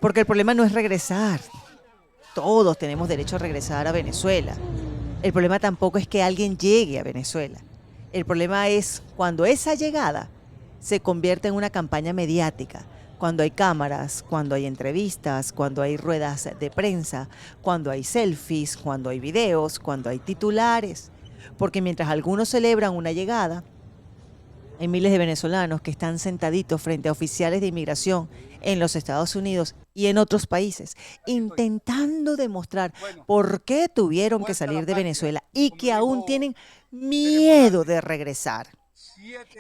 Porque el problema no es regresar. Todos tenemos derecho a regresar a Venezuela. El problema tampoco es que alguien llegue a Venezuela. El problema es cuando esa llegada se convierte en una campaña mediática, cuando hay cámaras, cuando hay entrevistas, cuando hay ruedas de prensa, cuando hay selfies, cuando hay videos, cuando hay titulares. Porque mientras algunos celebran una llegada, hay miles de venezolanos que están sentaditos frente a oficiales de inmigración en los Estados Unidos y en otros países, intentando demostrar por qué tuvieron que salir de Venezuela y que aún tienen miedo de regresar.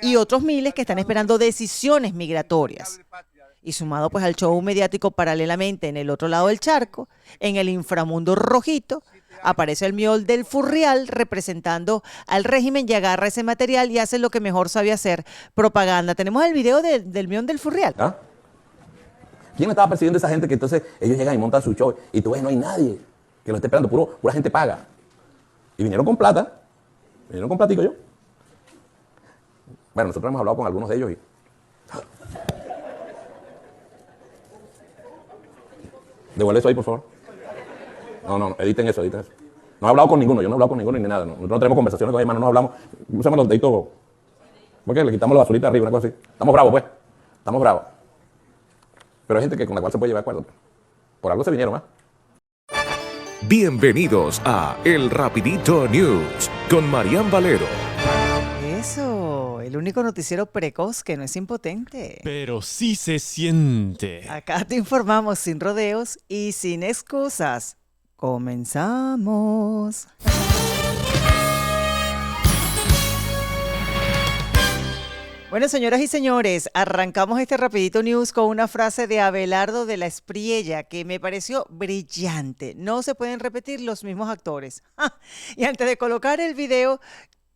Y otros miles que están esperando decisiones migratorias. Y sumado pues al show mediático paralelamente en el otro lado del charco, en el inframundo rojito, aparece el miol del Furrial representando al régimen y agarra ese material y hace lo que mejor sabe hacer, propaganda. Tenemos el video del miol del Furrial. ¿Ah? ¿Quién estaba persiguiendo a esa gente que entonces ellos llegan y montan su show y tú ves no hay nadie que lo esté esperando, pura gente paga? Y vinieron con plata, vinieron con platico yo. Bueno, nosotros hemos hablado con algunos de ellos y... Devuelve eso ahí, por favor. No, editen eso. No he hablado con ninguno, yo no he hablado con ninguno ni nada. Nosotros no tenemos conversaciones con ellos, no hablamos. Usamos los deditos. ¿Por qué? Le quitamos la basurita arriba, una cosa así. Estamos bravos, pues. Estamos bravos. Pero hay gente con la cual se puede llevar acuerdo. Por algo se vinieron, ¿ah? Bienvenidos a El Rapidito News con Marian Valero. Eso, el único noticiero precoz que no es impotente. Pero sí se siente. Acá te informamos sin rodeos y sin excusas. Comenzamos. Bueno, señoras y señores, arrancamos este Rapidito News con una frase de Abelardo de la Espriella que me pareció brillante. No se pueden repetir los mismos actores. Y antes de colocar el video,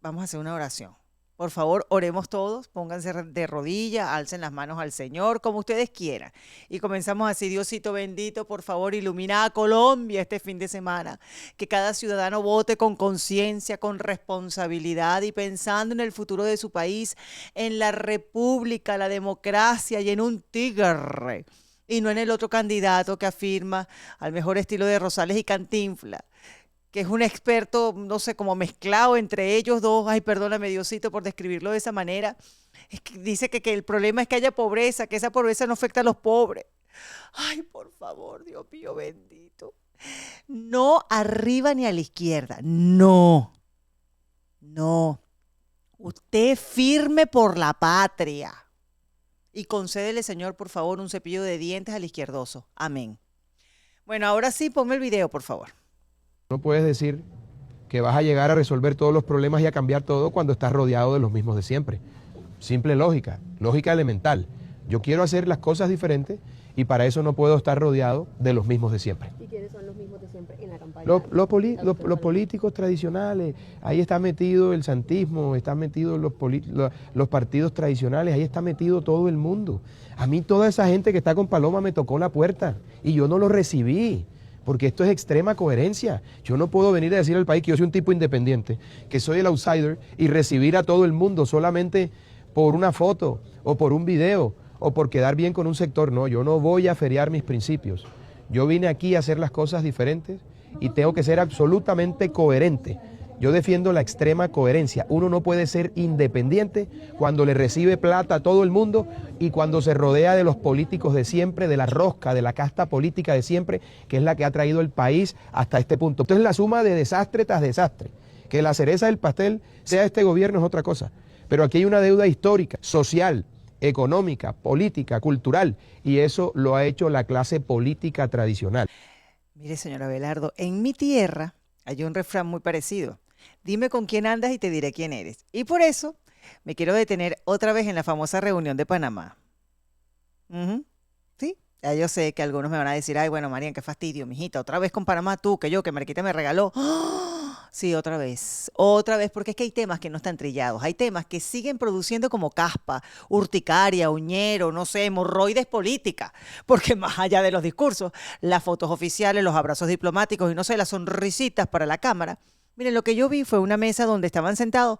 vamos a hacer una oración. Por favor, oremos todos, pónganse de rodillas, alcen las manos al Señor, como ustedes quieran. Y comenzamos así, Diosito bendito, por favor, ilumina a Colombia este fin de semana. Que cada ciudadano vote con conciencia, con responsabilidad y pensando en el futuro de su país, en la república, la democracia y en un tigre. Y no en el otro candidato que afirma al mejor estilo de Rosales y Cantinflas, que es un experto, no sé, como mezclado entre ellos dos. Ay, perdóname, Diosito, por describirlo de esa manera. Es que dice que el problema es que haya pobreza, que esa pobreza no afecta a los pobres. Ay, por favor, Dios mío bendito. No arriba ni a la izquierda. No. Usted firme por la patria. Y concédele, Señor, por favor, un cepillo de dientes al izquierdoso. Amén. Bueno, ahora sí, ponme el video, por favor. No puedes decir que vas a llegar a resolver todos los problemas y a cambiar todo cuando estás rodeado de los mismos de siempre. Simple lógica, lógica elemental. Yo quiero hacer las cosas diferentes y para eso no puedo estar rodeado de los mismos de siempre. ¿Y quiénes son los mismos de siempre en la campaña? Los políticos tradicionales, ahí está metido el santismo, están metidos los partidos tradicionales, ahí está metido todo el mundo. A mí toda esa gente que está con Paloma me tocó la puerta y yo no lo recibí. Porque esto es extrema coherencia. Yo no puedo venir a decir al país que yo soy un tipo independiente, que soy el outsider y recibir a todo el mundo solamente por una foto o por un video o por quedar bien con un sector. No, yo no voy a feriar mis principios. Yo vine aquí a hacer las cosas diferentes y tengo que ser absolutamente coherente. Yo defiendo la extrema coherencia. Uno no puede ser independiente cuando le recibe plata a todo el mundo y cuando se rodea de los políticos de siempre, de la rosca, de la casta política de siempre, que es la que ha traído el país hasta este punto. Entonces la suma de desastre tras desastre. Que la cereza del pastel sea este gobierno es otra cosa. Pero aquí hay una deuda histórica, social, económica, política, cultural, y eso lo ha hecho la clase política tradicional. Mire, señor Abelardo, en mi tierra hay un refrán muy parecido. Dime con quién andas y te diré quién eres. Y por eso me quiero detener otra vez en la famosa reunión de Panamá. Sí, ya yo sé que algunos me van a decir, ay, bueno, Marian, qué fastidio, mijita, otra vez con Panamá tú, que yo, que Marquita me regaló. ¡Oh! Sí, otra vez, porque es que hay temas que no están trillados, hay temas que siguen produciendo como caspa, urticaria, uñero, no sé, hemorroides política, porque más allá de los discursos, las fotos oficiales, los abrazos diplomáticos y no sé, las sonrisitas para la cámara. Miren, lo que yo vi fue una mesa donde estaban sentados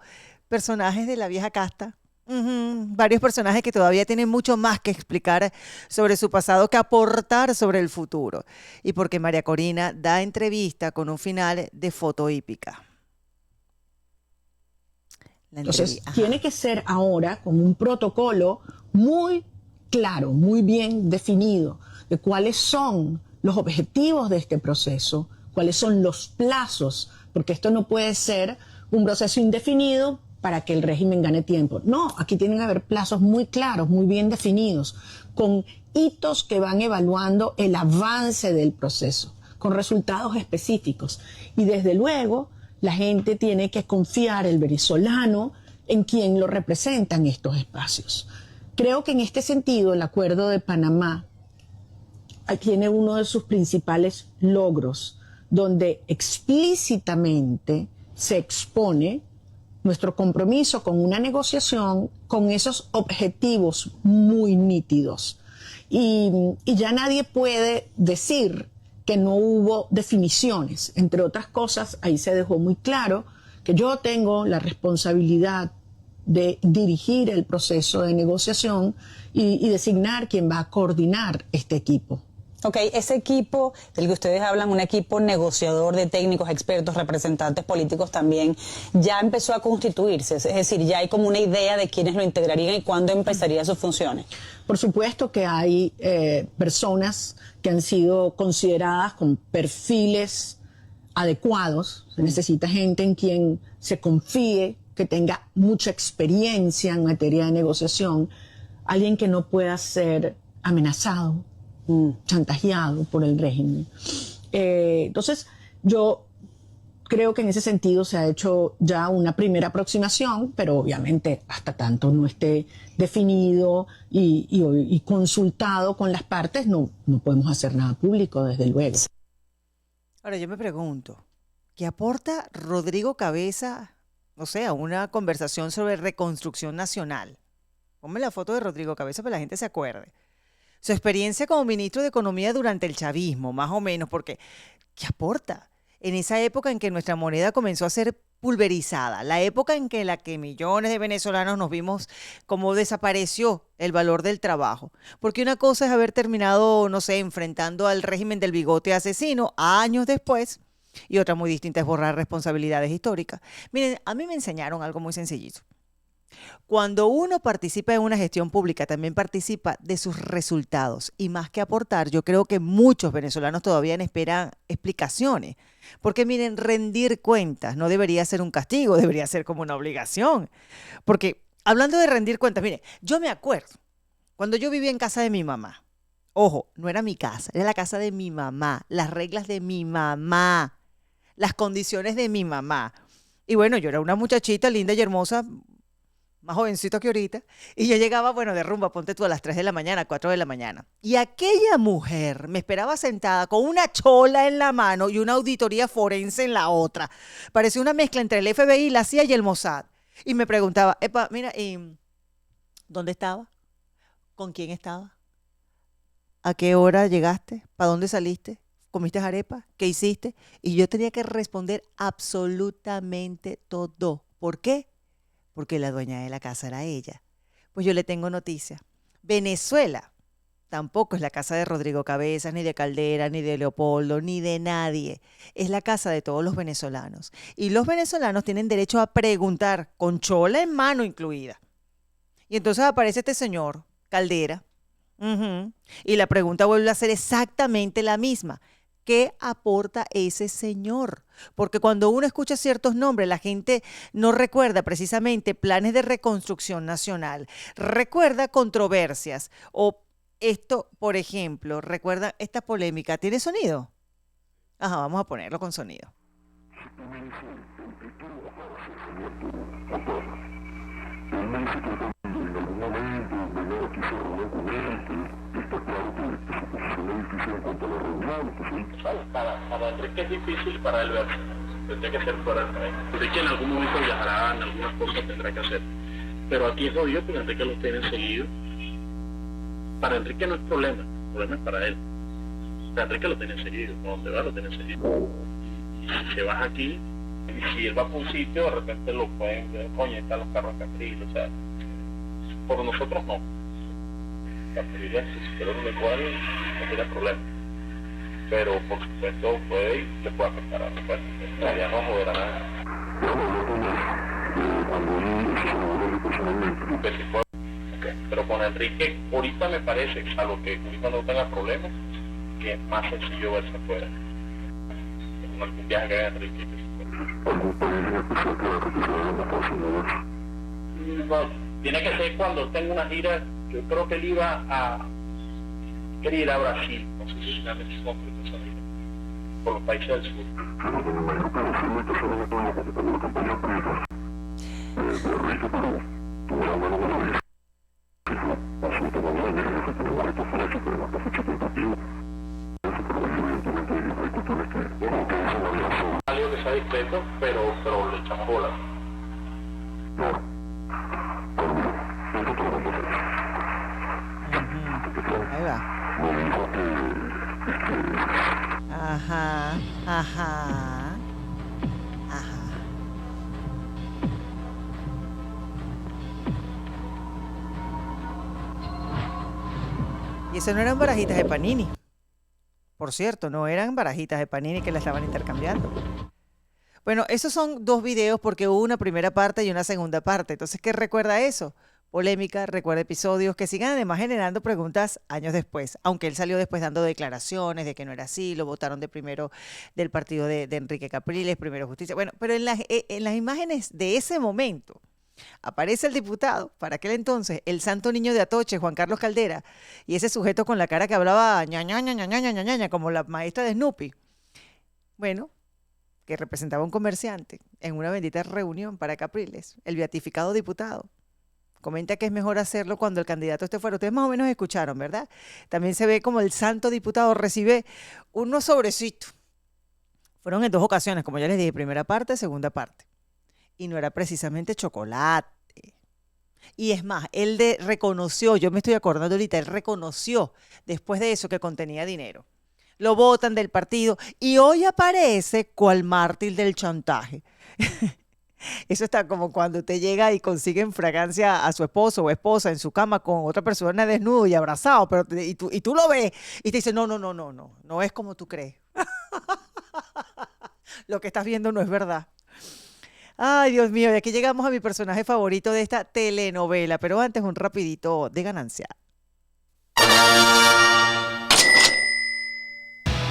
personajes de la vieja casta, Varios personajes que todavía tienen mucho más que explicar sobre su pasado que aportar sobre el futuro. Y porque María Corina da entrevista con un final de foto hípica. Entonces, tiene que ser ahora como un protocolo muy claro, muy bien definido de cuáles son los objetivos de este proceso, cuáles son los plazos, porque esto no puede ser un proceso indefinido para que el régimen gane tiempo. No, aquí tienen que haber plazos muy claros, muy bien definidos, con hitos que van evaluando el avance del proceso, con resultados específicos. Y desde luego, la gente tiene que confiar, el venezolano, en quien lo representa en estos espacios. Creo que en este sentido el Acuerdo de Panamá tiene uno de sus principales logros, donde explícitamente se expone nuestro compromiso con una negociación con esos objetivos muy nítidos. Y ya nadie puede decir que no hubo definiciones. Entre otras cosas, ahí se dejó muy claro que yo tengo la responsabilidad de dirigir el proceso de negociación y designar quién va a coordinar este equipo. Ok, ese equipo del que ustedes hablan, un equipo negociador de técnicos, expertos, representantes políticos también, ya empezó a constituirse, es decir, ya hay como una idea de quiénes lo integrarían y cuándo empezarían sus funciones. Por supuesto que hay personas que han sido consideradas con perfiles adecuados. Se necesita gente en quien se confíe, que tenga mucha experiencia en materia de negociación, alguien que no pueda ser amenazado, chantajeado por el régimen. Entonces, yo creo que en ese sentido se ha hecho ya una primera aproximación, pero obviamente hasta tanto no esté definido y consultado con las partes, no podemos hacer nada público, desde luego. Ahora yo me pregunto, ¿qué aporta Rodrigo Cabeza, o sea, una conversación sobre reconstrucción nacional? Ponme la foto de Rodrigo Cabeza para que la gente se acuerde. Su experiencia como ministro de Economía durante el chavismo, más o menos, porque ¿qué aporta? En esa época en que nuestra moneda comenzó a ser pulverizada, la época en que millones de venezolanos nos vimos cómo desapareció el valor del trabajo. Porque una cosa es haber terminado, no sé, enfrentando al régimen del bigote asesino años después, y otra muy distinta es borrar responsabilidades históricas. Miren, a mí me enseñaron algo muy sencillito. Cuando uno participa en una gestión pública, también participa de sus resultados. Y más que aportar, yo creo que muchos venezolanos todavía esperan explicaciones. Porque miren, rendir cuentas no debería ser un castigo, debería ser como una obligación. Porque hablando de rendir cuentas, miren, yo me acuerdo cuando yo vivía en casa de mi mamá. Ojo, no era mi casa, era la casa de mi mamá, las reglas de mi mamá, las condiciones de mi mamá. Y bueno, yo era una muchachita linda y hermosa, más jovencito que ahorita, y yo llegaba, bueno, de rumba, ponte tú a las 3 de la mañana, 4 de la mañana. Y aquella mujer me esperaba sentada con una chola en la mano y una auditoría forense en la otra. Parecía una mezcla entre el FBI, la CIA y el Mossad. Y me preguntaba, epa, mira, ¿dónde estaba? ¿Con quién estaba? ¿A qué hora llegaste? ¿Para dónde saliste? ¿Comiste arepa? ¿Qué hiciste? Y yo tenía que responder absolutamente todo. ¿Por qué? Porque la dueña de la casa era ella. Pues yo le tengo noticia. Venezuela tampoco es la casa de Rodrigo Cabezas, ni de Caldera, ni de Leopoldo, ni de nadie. Es la casa de todos los venezolanos. Y los venezolanos tienen derecho a preguntar, con chola en mano incluida. Y entonces aparece este señor, Caldera, y la pregunta vuelve a ser exactamente la misma. ¿Qué aporta ese señor? Porque cuando uno escucha ciertos nombres, la gente no recuerda precisamente planes de reconstrucción nacional, recuerda controversias. O esto, por ejemplo, recuerda esta polémica. ¿Tiene sonido? Ajá, vamos a ponerlo con sonido. Para Enrique es difícil, para él verse. Tendría que ser fuera del país. Enrique en algún momento viajará, en algunas cosas tendrá que hacer. Pero aquí es jodido porque Enrique lo tiene seguido. Para Enrique no es problema, el problema es para él. O sea, Enrique lo tiene seguido, donde va lo tiene seguido. Y si vas aquí, y si él va por un sitio, de repente lo pueden ver, coño, están los carros Capriles, o sea, por nosotros no. La mayoría, si se quedó lo cual, no tiene problema. Pero por supuesto puede y le puede afectar a nosotros. En realidad no joderá nada. Pero con Enrique, ahorita me parece, salvo que ahorita no tenga problemas, que es más sencillo verse afuera. En algún viaje que haga Enrique. No, tiene que ser cuando tenga una gira. Yo creo que él quería ir a Brasil. No sé si finalmente se concretó esa gira. Por los países del sur. Algo que sea discreto, pero le echamos bola. Ahí va. Ajá, ajá, ajá. Y eso no eran barajitas de Panini. Por cierto, no eran barajitas de Panini que la estaban intercambiando. Bueno, esos son dos videos porque hubo una primera parte y una segunda parte. Entonces, ¿qué recuerda eso? Polémica, recuerda episodios que sigan además generando preguntas años después, aunque él salió después dando declaraciones de que no era así, lo votaron de primero del partido de Enrique Capriles, primero Justicia. Bueno, pero en las imágenes de ese momento aparece el diputado, para aquel entonces, el santo niño de Atoche, Juan Carlos Caldera, y ese sujeto con la cara que hablaba ña, ña, ña, ña, ña, ña, ña, ña, como la maestra de Snoopy. Bueno, que representaba a un comerciante en una bendita reunión para Capriles, el beatificado diputado. Comenta que es mejor hacerlo cuando el candidato esté fuera. Ustedes más o menos escucharon, ¿verdad? También se ve como el santo diputado recibe unos sobrecitos. Fueron en dos ocasiones, como ya les dije, primera parte, segunda parte. Y no era precisamente chocolate. Y es más, él reconoció, yo me estoy acordando ahorita, él reconoció después de eso que contenía dinero. Lo votan del partido y hoy aparece cual mártir del chantaje. Eso está como cuando usted llega y consigue en fragancia a su esposo o esposa en su cama con otra persona desnudo y abrazado, pero y tú lo ves y te dice, no es como tú crees. Lo que estás viendo no es verdad. Ay, Dios mío, y aquí llegamos a mi personaje favorito de esta telenovela, pero antes un rapidito de ganancia.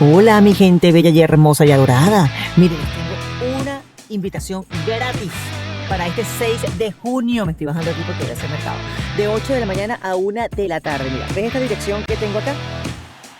Hola, mi gente bella y hermosa y adorada. Miren, tengo una invitación gratis para este 6 de junio. Me estoy bajando aquí porque voy a hacer mercado. De 8 de la mañana a 1 de la tarde. Mira, ¿ves esta dirección que tengo acá?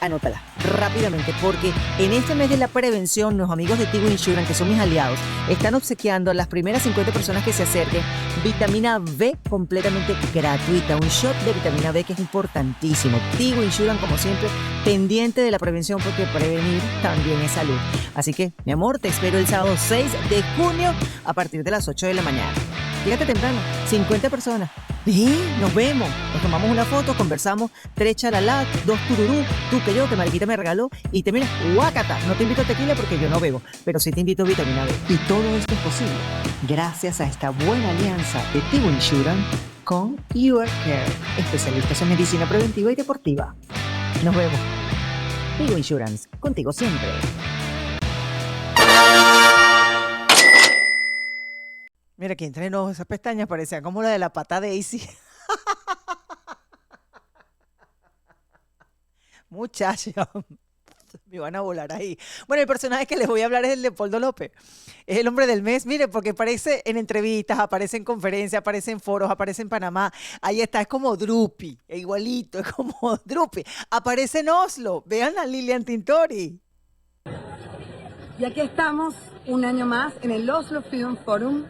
Anótala rápidamente, porque en este mes de la prevención, los amigos de Tigo Insurance, que son mis aliados, están obsequiando a las primeras 50 personas que se acerquen vitamina B completamente gratuita, un shot de vitamina B que es importantísimo. Tigo Insurance, como siempre, pendiente de la prevención, porque prevenir también es salud. Así que, mi amor, te espero el sábado 6 de junio a partir de las 8 de la mañana. Fíjate temprano, 50 personas. Sí, nos vemos, nos tomamos una foto, conversamos, 3 chalalá, 2 tururú, tú que yo, que Mariquita me regaló, y te miras, guácata, no te invito a tequila porque yo no bebo, pero sí te invito a vitamina B. Y todo esto es posible gracias a esta buena alianza de Tigo Insurance con Your Care, especialistas en medicina preventiva y deportiva. Nos vemos. Tigo Insurance, contigo siempre. Mira, aquí entrenó, esas pestañas parecían como la de la pata de Daisy. Muchachos, me van a volar ahí. Bueno, el personaje que les voy a hablar es el de Leopoldo López. Es el hombre del mes, mire, porque aparece en entrevistas, aparece en conferencias, aparece en foros, aparece en Panamá. Ahí está, es como Drupi, igualito, es como Drupi. Aparece en Oslo, vean a Lilian Tintori. Y aquí estamos un año más en el Oslo Freedom Forum,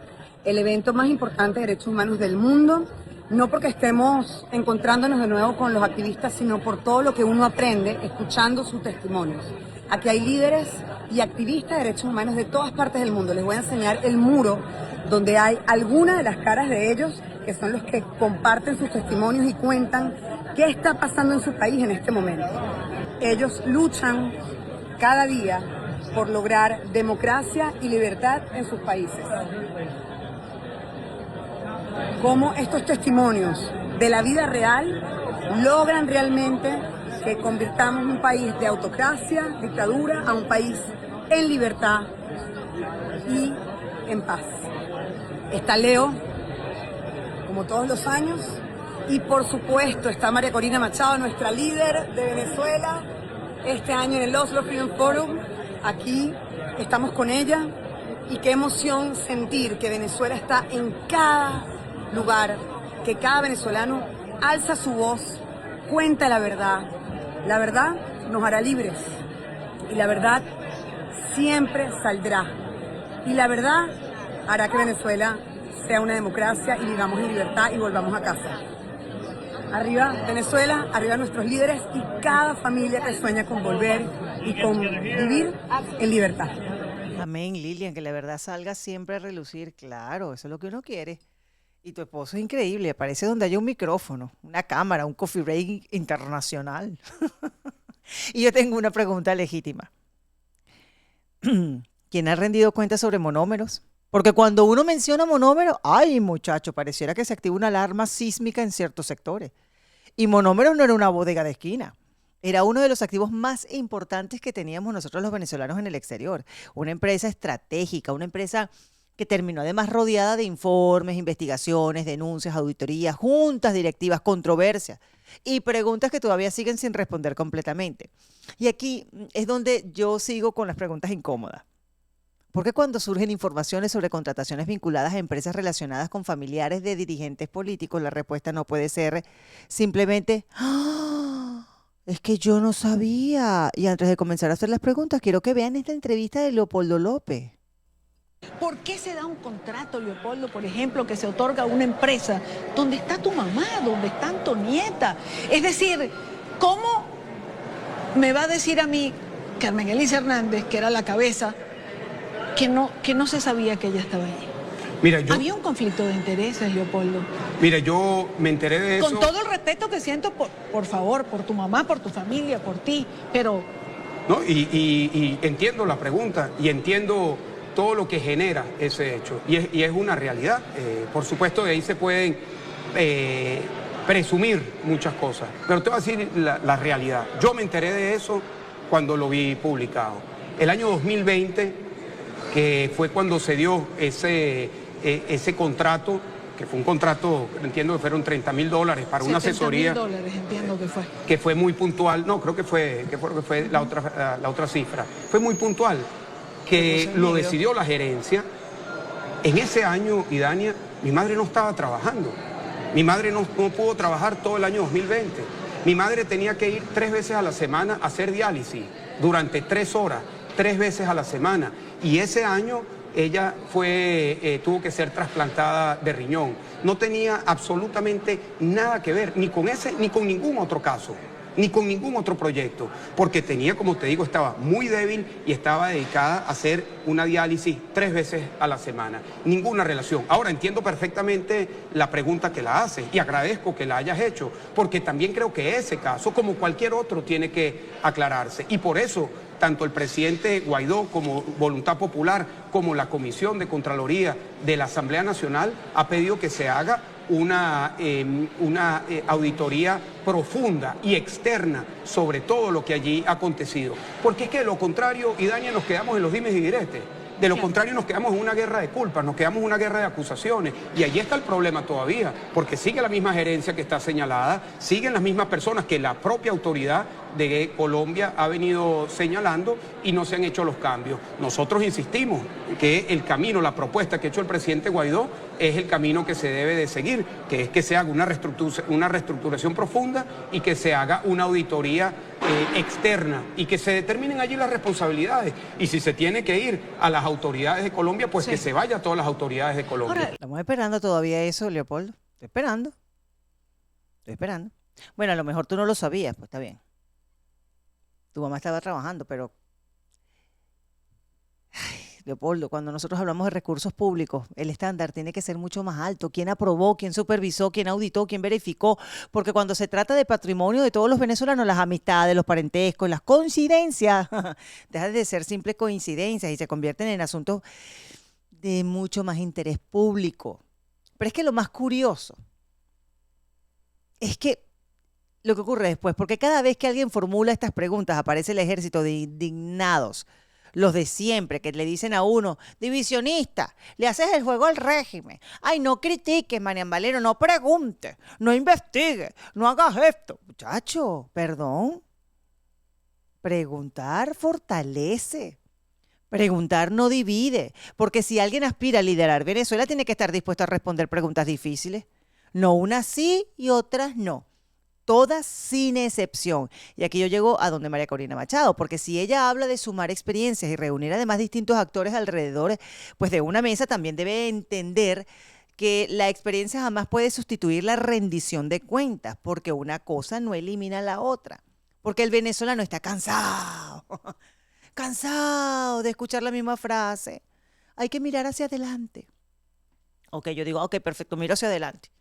el evento más importante de derechos humanos del mundo, no porque estemos encontrándonos de nuevo con los activistas, sino por todo lo que uno aprende escuchando sus testimonios. Aquí hay líderes y activistas de derechos humanos de todas partes del mundo. Les voy a enseñar el muro donde hay algunas de las caras de ellos, que son los que comparten sus testimonios y cuentan qué está pasando en su país en este momento. Ellos luchan cada día por lograr democracia y libertad en sus países. Cómo estos testimonios de la vida real logran realmente que convirtamos un país de autocracia, dictadura, a un país en libertad y en paz. Está Leo, como todos los años, y por supuesto está María Corina Machado, nuestra líder de Venezuela, este año en el Oslo Freedom Forum. Aquí estamos con ella y qué emoción sentir que Venezuela está en cada lugar, que cada venezolano alza su voz, cuenta la verdad. La verdad nos hará libres y la verdad siempre saldrá. Y la verdad hará que Venezuela sea una democracia y vivamos en libertad y volvamos a casa. Arriba Venezuela, arriba nuestros líderes y cada familia que sueña con volver y con vivir en libertad. Amén, Lilian, que la verdad salga siempre a relucir. Claro, eso es lo que uno quiere. Y tu esposo es increíble, aparece donde haya un micrófono, una cámara, un coffee break internacional. Y yo tengo una pregunta legítima. ¿Quién ha rendido cuentas sobre monómeros? Porque cuando uno menciona monómeros, ay muchacho, pareciera que se activa una alarma sísmica en ciertos sectores. Y monómeros no era una bodega de esquina. Era uno de los activos más importantes que teníamos nosotros los venezolanos en el exterior. Una empresa estratégica, una empresa que terminó además rodeada de informes, investigaciones, denuncias, auditorías, juntas directivas, controversias y preguntas que todavía siguen sin responder completamente. Y aquí es donde yo sigo con las preguntas incómodas. Porque cuando surgen informaciones sobre contrataciones vinculadas a empresas relacionadas con familiares de dirigentes políticos, la respuesta no puede ser simplemente, ¡ah! Es que yo no sabía. Y antes de comenzar a hacer las preguntas, quiero que vean esta entrevista de Leopoldo López. ¿Por qué se da un contrato, Leopoldo, por ejemplo, que se otorga a una empresa donde está tu mamá, donde está tu nieta? Es decir, ¿cómo me va a decir a mí, Carmen Elisa Hernández, que era la cabeza, que no se sabía que ella estaba allí? Mira, Había un conflicto de intereses, Leopoldo. Mira, yo me enteré de eso. Con todo el respeto que siento, por favor, por tu mamá, por tu familia, por ti, pero... ¿No? Y entiendo la pregunta y entiendo todo lo que genera ese hecho. Y es una realidad. Por supuesto, de ahí se pueden presumir muchas cosas. Pero te voy a decir la realidad. Yo me enteré de eso cuando lo vi publicado. El año 2020, que fue cuando se dio ese contrato, que fue un contrato, entiendo que fueron $30,000 para una asesoría. $70,000, entiendo que fue. Que fue muy puntual. No, creo que fue la otra cifra. Fue muy puntual. Que lo decidió la gerencia. En ese año, Idania, mi madre no estaba trabajando. Mi madre no pudo trabajar todo el año 2020. Mi madre tenía que ir 3 veces a la semana a hacer diálisis durante 3 horas, 3 veces a la semana. Y ese año ella tuvo que ser trasplantada de riñón. No tenía absolutamente nada que ver, ni con ese, ni con ningún otro caso, ni con ningún otro proyecto, porque tenía, como te digo, estaba muy débil y estaba dedicada a hacer una diálisis 3 veces a la semana. Ninguna relación. Ahora entiendo perfectamente la pregunta que la haces y agradezco que la hayas hecho, porque también creo que ese caso, como cualquier otro, tiene que aclararse. Y por eso, tanto el presidente Guaidó como Voluntad Popular, como la Comisión de Contraloría de la Asamblea Nacional, ha pedido que se haga una auditoría profunda y externa sobre todo lo que allí ha acontecido. Porque es que de lo contrario, Idania, nos quedamos en los dimes y diretes. De lo contrario, nos quedamos en una guerra de culpas, nos quedamos en una guerra de acusaciones. Y allí está el problema todavía, porque sigue la misma gerencia que está señalada, siguen las mismas personas que la propia autoridad de Colombia ha venido señalando y no se han hecho los cambios. Nosotros insistimos que el camino, la propuesta que ha hecho el presidente Guaidó es el camino que se debe de seguir, que es que se haga una reestructuración profunda y que se haga una auditoría externa y que se determinen allí las responsabilidades. Y si se tiene que ir a las autoridades de Colombia, pues sí, que se vaya a todas las autoridades de Colombia. Ahora, estamos esperando todavía eso, Leopoldo. Estoy esperando. Bueno, a lo mejor tú no lo sabías, pues está bien. Tu mamá estaba trabajando, pero... Ay, Leopoldo, cuando nosotros hablamos de recursos públicos, el estándar tiene que ser mucho más alto. ¿Quién aprobó? ¿Quién supervisó? ¿Quién auditó? ¿Quién verificó? Porque cuando se trata de patrimonio de todos los venezolanos, las amistades, los parentescos, las coincidencias, dejan de ser simples coincidencias y se convierten en asuntos de mucho más interés público. Pero es que lo más curioso es que lo que ocurre después, porque cada vez que alguien formula estas preguntas aparece el ejército de indignados, los de siempre, que le dicen a uno, divisionista, le haces el juego al régimen. Ay, no critiques, Marian Valero, no pregunte, no investigue, no hagas esto. Muchacho, perdón. Preguntar fortalece. Preguntar no divide, porque si alguien aspira a liderar Venezuela, tiene que estar dispuesto a responder preguntas difíciles. No unas sí y otras no. Todas sin excepción. Y aquí yo llego a donde María Corina Machado, porque si ella habla de sumar experiencias y reunir además distintos actores alrededor pues de una mesa, también debe entender que la experiencia jamás puede sustituir la rendición de cuentas, porque una cosa no elimina la otra. Porque el venezolano está cansado, cansado de escuchar la misma frase. Hay que mirar hacia adelante. Ok, yo digo, ok, perfecto, miro hacia adelante.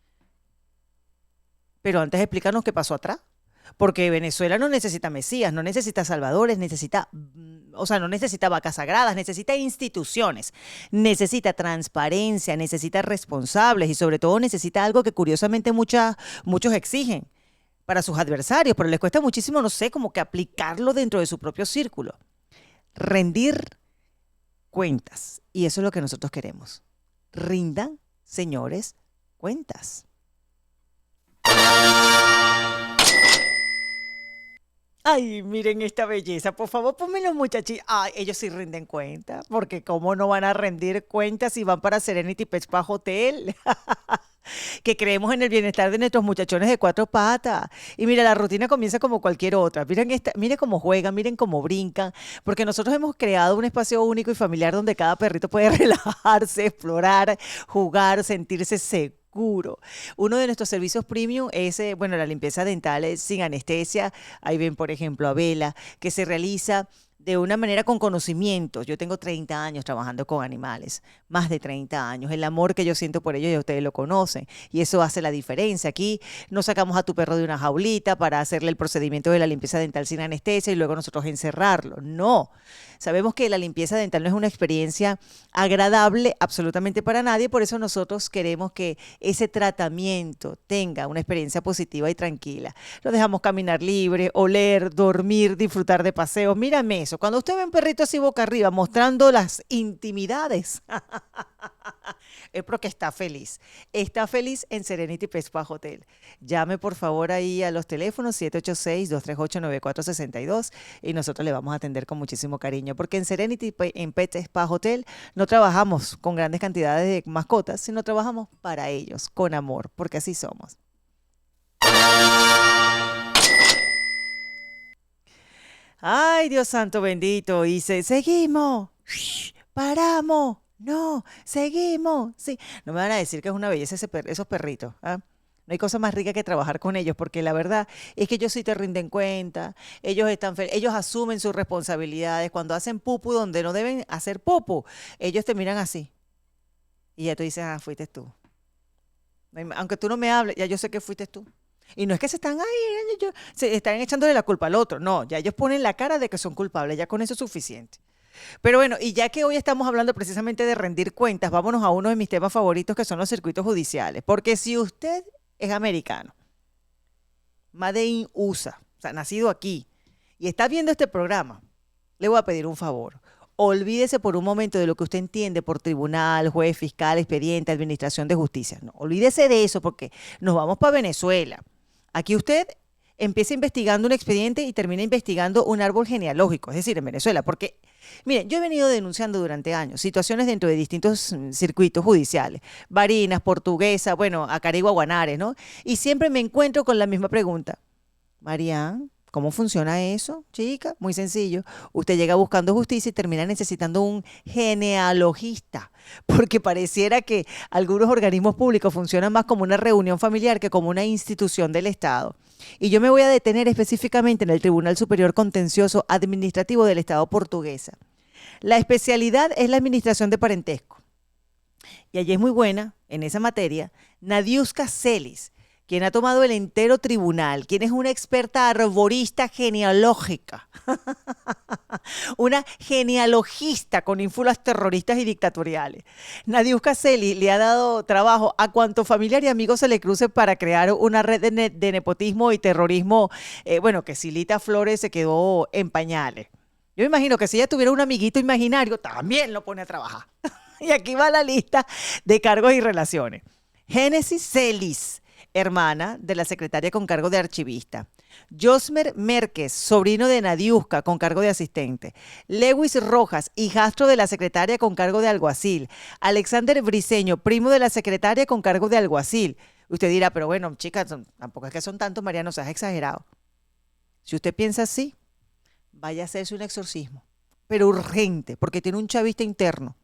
Pero antes explícanos qué pasó atrás. Porque Venezuela no necesita mesías, no necesita salvadores, no necesita vacas sagradas, necesita instituciones, necesita transparencia, necesita responsables y sobre todo necesita algo que curiosamente muchos exigen para sus adversarios, pero les cuesta muchísimo, no sé, como que aplicarlo dentro de su propio círculo. Rendir cuentas. Y eso es lo que nosotros queremos. Rindan, señores, cuentas. Ay, miren esta belleza. Por favor, ponme los muchachitos. Ay, ellos sí rinden cuenta. Porque cómo no van a rendir cuentas si van para Serenity Beach Spa Hotel. Que creemos en el bienestar de nuestros muchachones de 4 patas. Y mira, la rutina comienza como cualquier otra. Miren cómo juegan, miren cómo brincan. Porque nosotros hemos creado un espacio único y familiar donde cada perrito puede relajarse, explorar, jugar, sentirse seguro. Uno de nuestros servicios premium es, la limpieza dental sin anestesia. Ahí ven, por ejemplo, a Bella, que se realiza de una manera con conocimientos. Yo tengo 30 años trabajando con animales, más de 30 años. El amor que yo siento por ellos ya ustedes lo conocen y eso hace la diferencia. Aquí no sacamos a tu perro de una jaulita para hacerle el procedimiento de la limpieza dental sin anestesia y luego nosotros encerrarlo. No. Sabemos que la limpieza dental no es una experiencia agradable absolutamente para nadie, por eso nosotros queremos que ese tratamiento tenga una experiencia positiva y tranquila. Lo dejamos caminar libre, oler, dormir, disfrutar de paseos. Mírame eso. Cuando usted ve un perrito así boca arriba mostrando las intimidades, es porque está feliz. Está feliz en Serenity Beach Spa Hotel. Llame por favor ahí a los teléfonos 786-238-9462 y nosotros le vamos a atender con muchísimo cariño. Porque en Serenity en Pet Spa Hotel no trabajamos con grandes cantidades de mascotas, sino trabajamos para ellos, con amor, porque así somos. Ay, Dios santo bendito. Y seguimos. Paramos. No, seguimos. Sí. No me van a decir que es una belleza esos perritos. ¿Ah? No hay cosa más rica que trabajar con ellos, porque la verdad es que ellos sí te rinden cuenta. Ellos ellos asumen sus responsabilidades. Cuando hacen pupu donde no deben hacer pupu, ellos te miran así. Y ya tú dices, fuiste tú. Aunque tú no me hables, ya yo sé que fuiste tú. Y no es que se están echándole la culpa al otro. No, ya ellos ponen la cara de que son culpables. Ya con eso es suficiente. Pero bueno, y ya que hoy estamos hablando precisamente de rendir cuentas, vámonos a uno de mis temas favoritos, que son los circuitos judiciales. Porque si usted es americano, Made in USA, o sea, nacido aquí, y está viendo este programa, le voy a pedir un favor. Olvídese por un momento de lo que usted entiende por tribunal, juez, fiscal, expediente, administración de justicia. No, olvídese de eso porque nos vamos para Venezuela. Aquí usted empieza investigando un expediente y termina investigando un árbol genealógico, es decir, en Venezuela. Porque, miren, yo he venido denunciando durante años situaciones dentro de distintos circuitos judiciales, Barinas, Portuguesa, Acarigua, Guanare, ¿no? Y siempre me encuentro con la misma pregunta. Marian, ¿cómo funciona eso, chica? Muy sencillo. Usted llega buscando justicia y termina necesitando un genealogista, porque pareciera que algunos organismos públicos funcionan más como una reunión familiar que como una institución del Estado. Y yo me voy a detener específicamente en el Tribunal Superior Contencioso Administrativo del Estado Portuguesa. La especialidad es la administración de parentesco. Y allí es muy buena, en esa materia, Nadiuska Celis, quien ha tomado el entero tribunal, quien es una experta arborista genealógica. una genealogista con ínfulas terroristas y dictatoriales. Nadiuska Celis le ha dado trabajo a cuanto familiar y amigo se le cruce para crear una red de nepotismo y terrorismo, que Silita Flores se quedó en pañales. Yo me imagino que si ella tuviera un amiguito imaginario, también lo pone a trabajar. Y aquí va la lista de cargos y relaciones. Génesis Celis, hermana de la secretaria con cargo de archivista. Josmer Mérquez, sobrino de Nadiuska, con cargo de asistente. Lewis Rojas, hijastro de la secretaria con cargo de alguacil. Alexander Briceño, primo de la secretaria con cargo de alguacil. Usted dirá, pero bueno, chicas, tampoco es que son tantos, María, no seas exagerado. Si usted piensa así, vaya a hacerse un exorcismo, pero urgente, porque tiene un chavista interno.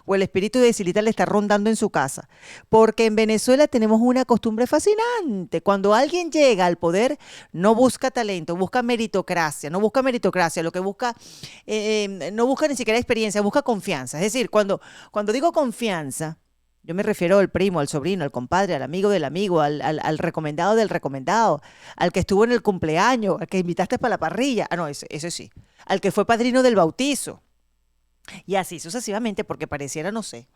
O el espíritu de Silita le está rondando en su casa. Porque en Venezuela tenemos una costumbre fascinante. Cuando alguien llega al poder, no busca talento, busca meritocracia. No busca meritocracia, lo que busca, no busca ni siquiera experiencia, busca confianza. Es decir, cuando digo confianza, yo me refiero al primo, al sobrino, al compadre, al amigo del amigo, al recomendado del recomendado, al que estuvo en el cumpleaños, al que invitaste para la parrilla. Ah, no, ese sí. Al que fue padrino del bautizo. Y así sucesivamente, porque pareciera, no sé,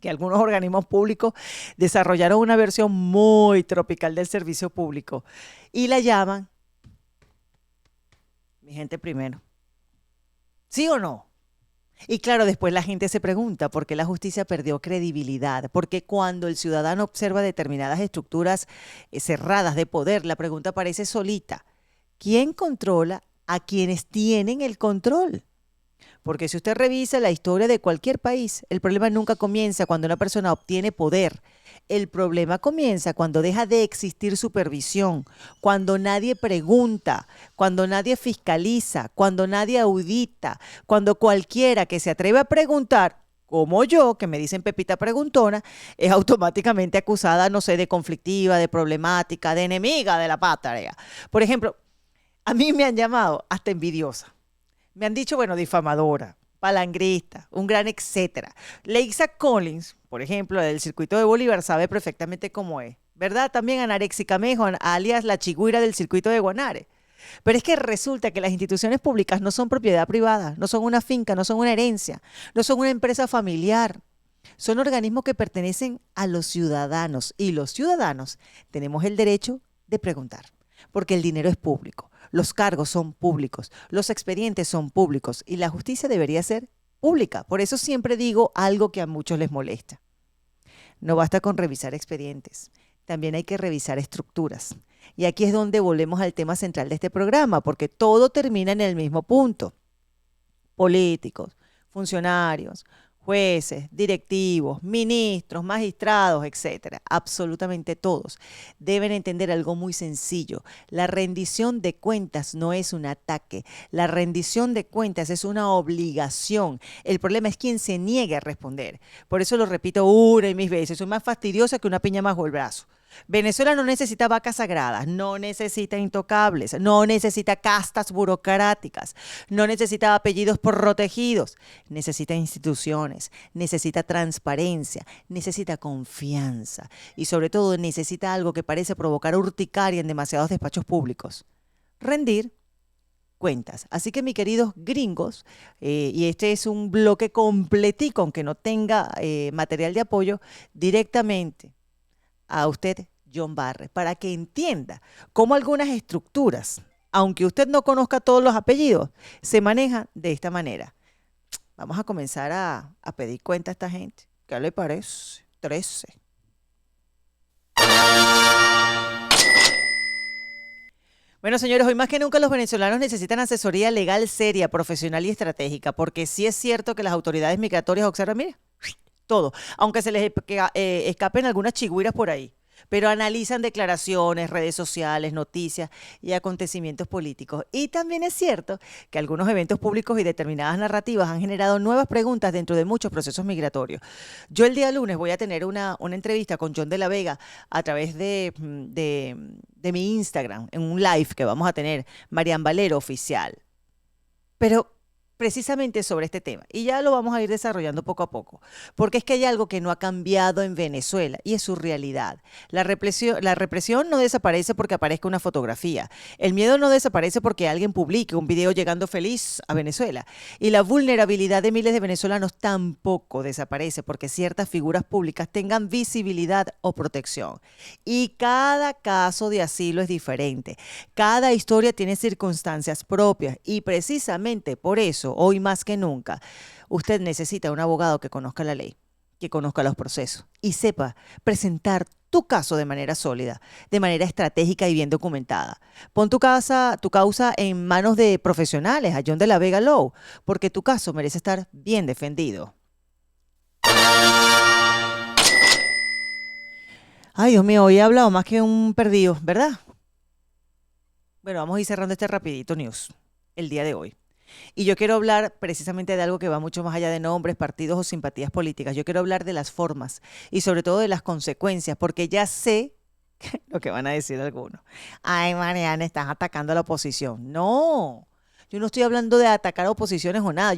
que algunos organismos públicos desarrollaron una versión muy tropical del servicio público y la llaman mi gente primero. ¿Sí o no? Y claro, después la gente se pregunta por qué la justicia perdió credibilidad, porque cuando el ciudadano observa determinadas estructuras cerradas de poder, la pregunta aparece solita. ¿Quién controla a quienes tienen el control? Porque si usted revisa la historia de cualquier país, el problema nunca comienza cuando una persona obtiene poder. El problema comienza cuando deja de existir supervisión, cuando nadie pregunta, cuando nadie fiscaliza, cuando nadie audita, cuando cualquiera que se atreve a preguntar, como yo, que me dicen Pepita Preguntona, es automáticamente acusada, no sé, de conflictiva, de problemática, de enemiga de la patria. Por ejemplo, a mí me han llamado hasta envidiosa. Me han dicho, difamadora, palangrista, un gran etcétera. Leixa Collins, por ejemplo, del circuito de Bolívar, sabe perfectamente cómo es, ¿verdad? También Anarexi Camejo, alias la chigüira del circuito de Guanare. Pero es que resulta que las instituciones públicas no son propiedad privada, no son una finca, no son una herencia, no son una empresa familiar. Son organismos que pertenecen a los ciudadanos y los ciudadanos tenemos el derecho de preguntar, porque el dinero es público. Los cargos son públicos, los expedientes son públicos y la justicia debería ser pública. Por eso siempre digo algo que a muchos les molesta. No basta con revisar expedientes, también hay que revisar estructuras. Y aquí es donde volvemos al tema central de este programa, porque todo termina en el mismo punto. Políticos, funcionarios, jueces, directivos, ministros, magistrados, etcétera, absolutamente todos deben entender algo muy sencillo. La rendición de cuentas no es un ataque, la rendición de cuentas es una obligación. El problema es quien se niegue a responder. Por eso lo repito una y mil veces, soy más fastidiosa que una piña bajo el brazo. Venezuela no necesita vacas sagradas, no necesita intocables, no necesita castas burocráticas, no necesita apellidos protegidos, necesita instituciones, necesita transparencia, necesita confianza y sobre todo necesita algo que parece provocar urticaria en demasiados despachos públicos: rendir cuentas. Así que, mis queridos gringos, y este es un bloque completico, aunque no tenga material de apoyo, directamente a usted, John Barre, para que entienda cómo algunas estructuras, aunque usted no conozca todos los apellidos, se manejan de esta manera. Vamos a comenzar a pedir cuenta a esta gente. ¿Qué le parece? 13. Bueno, señores, hoy más que nunca los venezolanos necesitan asesoría legal seria, profesional y estratégica, porque sí es cierto que las autoridades migratorias observan, mire, todo, aunque se les escapen algunas chigüiras por ahí, pero analizan declaraciones, redes sociales, noticias y acontecimientos políticos. Y también es cierto que algunos eventos públicos y determinadas narrativas han generado nuevas preguntas dentro de muchos procesos migratorios. Yo el día lunes voy a tener una entrevista con John de la Vega a través de mi Instagram, en un live que vamos a tener, Marian Valero Oficial. Pero precisamente sobre este tema. Y ya lo vamos a ir desarrollando poco a poco. Porque es que hay algo que no ha cambiado en Venezuela y es su realidad. La represión no desaparece porque aparezca una fotografía. El miedo no desaparece porque alguien publique un video llegando feliz a Venezuela. Y la vulnerabilidad de miles de venezolanos tampoco desaparece porque ciertas figuras públicas tengan visibilidad o protección. Y cada caso de asilo es diferente. Cada historia tiene circunstancias propias y precisamente por eso, hoy más que nunca, usted necesita un abogado que conozca la ley, que conozca los procesos y sepa presentar tu caso de manera sólida, de manera estratégica y bien documentada. Pon tu causa en manos de profesionales, a John de la Vega Law, porque tu caso merece estar bien defendido. Ay, Dios mío, hoy he hablado más que un perdido, ¿verdad? Bueno, vamos a ir cerrando este rapidito news el día de hoy. Y yo quiero hablar precisamente de algo que va mucho más allá de nombres, partidos o simpatías políticas. Yo quiero hablar de las formas y sobre todo de las consecuencias, porque ya sé lo que van a decir algunos. Ay, Mariana, estás atacando a la oposición. No, yo no estoy hablando de atacar a oposiciones o nada.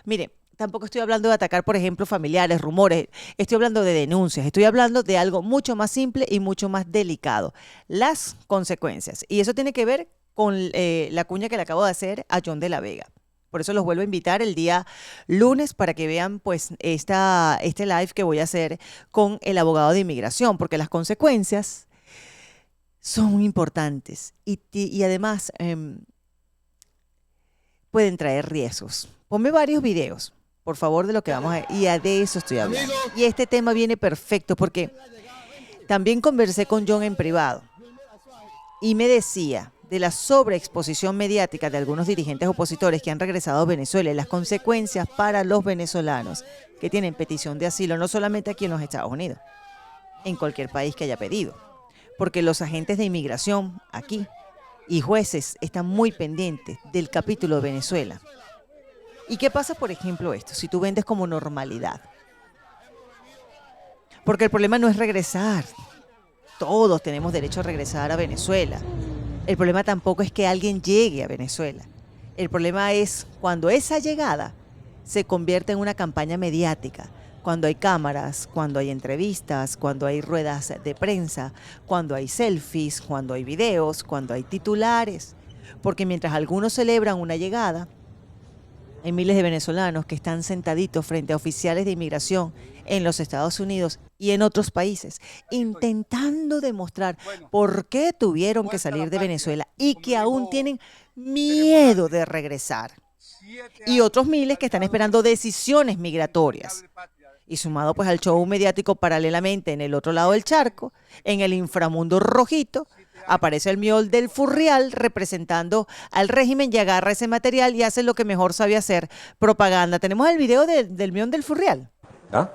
Mire, tampoco estoy hablando de atacar, por ejemplo, familiares, rumores. Estoy hablando de denuncias. Estoy hablando de algo mucho más simple y mucho más delicado. Las consecuencias. Y eso tiene que ver con la cuña que le acabo de hacer a John de la Vega. Por eso los vuelvo a invitar el día lunes para que vean pues este live que voy a hacer con el abogado de inmigración, porque las consecuencias son importantes y además pueden traer riesgos. Ponme varios videos, por favor, de lo que vamos a... Y de eso estoy hablando. Y este tema viene perfecto porque también conversé con John en privado y me decía de la sobreexposición mediática de algunos dirigentes opositores que han regresado a Venezuela y las consecuencias para los venezolanos que tienen petición de asilo, no solamente aquí en los Estados Unidos, en cualquier país que haya pedido. Porque los agentes de inmigración aquí y jueces están muy pendientes del capítulo de Venezuela. ¿Y qué pasa, por ejemplo, esto? Si tú vendes como normalidad. Porque el problema no es regresar. Todos tenemos derecho a regresar a Venezuela. El problema tampoco es que alguien llegue a Venezuela. El problema es cuando esa llegada se convierte en una campaña mediática, cuando hay cámaras, cuando hay entrevistas, cuando hay ruedas de prensa, cuando hay selfies, cuando hay videos, cuando hay titulares. Porque mientras algunos celebran una llegada, hay miles de venezolanos que están sentaditos frente a oficiales de inmigración en los Estados Unidos y en otros países, intentando demostrar por qué tuvieron que salir de Venezuela y que aún tienen miedo de regresar. Y otros miles que están esperando decisiones migratorias. Y sumado pues al show mediático paralelamente en el otro lado del charco, en el inframundo rojito, aparece el miol del Furrial representando al régimen y agarra ese material y hace lo que mejor sabe hacer, propaganda. ¿Tenemos el video del miol del Furrial? ¿Ah?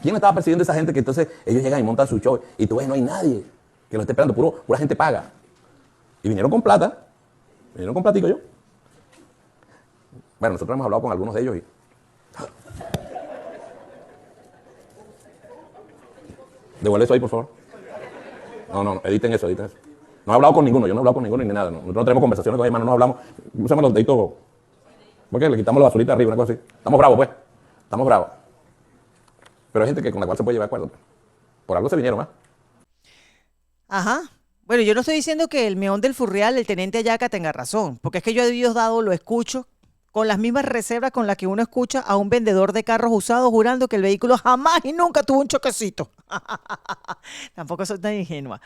¿Quién estaba persiguiendo a esa gente que entonces ellos llegan y montan su show y tú ves, no hay nadie que lo esté esperando, pura gente paga? Y vinieron con plata, vinieron con platico yo. Bueno, nosotros hemos hablado con algunos de ellos y... Devuelve eso ahí, por favor. No, editen eso. No he hablado con ninguno, yo no he hablado con ninguno ni nada. Nosotros no tenemos conversaciones con hermanos, no hablamos. Usamos los deditos. ¿Por qué? Le quitamos la basurita arriba, una cosa así. Estamos bravos, pues. Estamos bravos. Pero hay gente con la cual se puede llevar acuerdo. Por algo se vinieron, ¿ah? Ajá. Bueno, yo no estoy diciendo que el meón del Furrial, el teniente Ayaca, tenga razón. Porque es que yo a Dios dado lo escucho con las mismas reservas con las que uno escucha a un vendedor de carros usados jurando que el vehículo jamás y nunca tuvo un choquecito. Tampoco soy tan ingenua,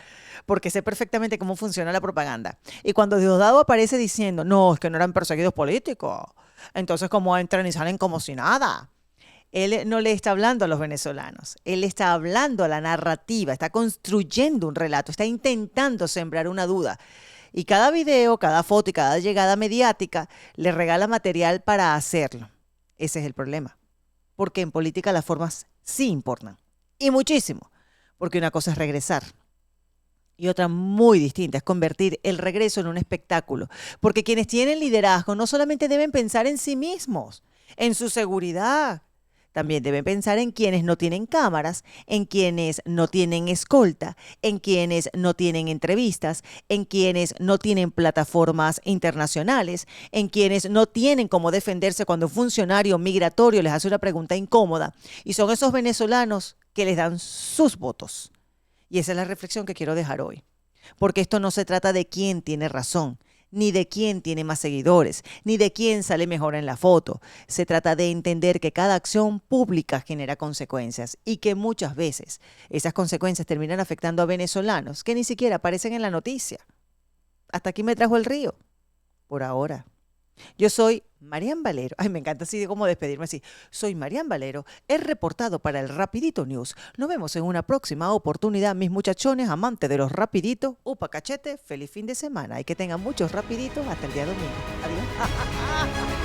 porque sé perfectamente cómo funciona la propaganda. Y cuando Diosdado aparece diciendo, no, es que no eran perseguidos políticos, entonces cómo entran y salen como si nada. Él no le está hablando a los venezolanos, él está hablando a la narrativa, está construyendo un relato, está intentando sembrar una duda. Y cada video, cada foto y cada llegada mediática le regala material para hacerlo. Ese es el problema. Porque en política las formas sí importan. Y muchísimo. Porque una cosa es regresar. Y otra muy distinta es convertir el regreso en un espectáculo. Porque quienes tienen liderazgo no solamente deben pensar en sí mismos, en su seguridad, También deben pensar en quienes no tienen cámaras, en quienes no tienen escolta, en quienes no tienen entrevistas, en quienes no tienen plataformas internacionales, en quienes no tienen cómo defenderse cuando un funcionario migratorio les hace una pregunta incómoda. Y son esos venezolanos que les dan sus votos. Y esa es la reflexión que quiero dejar hoy. Porque esto no se trata de quién tiene razón, ni de quién tiene más seguidores, ni de quién sale mejor en la foto. Se trata de entender que cada acción pública genera consecuencias y que muchas veces esas consecuencias terminan afectando a venezolanos que ni siquiera aparecen en la noticia. Hasta aquí me trajo el río, por ahora. Yo soy Marian Valero. Ay, me encanta así como despedirme así. Soy Marian Valero, he reportado para el Rapidito News. Nos vemos en una próxima oportunidad, mis muchachones amantes de los rapiditos. Upa cachete, feliz fin de semana y que tengan muchos rapiditos hasta el día domingo. Adiós.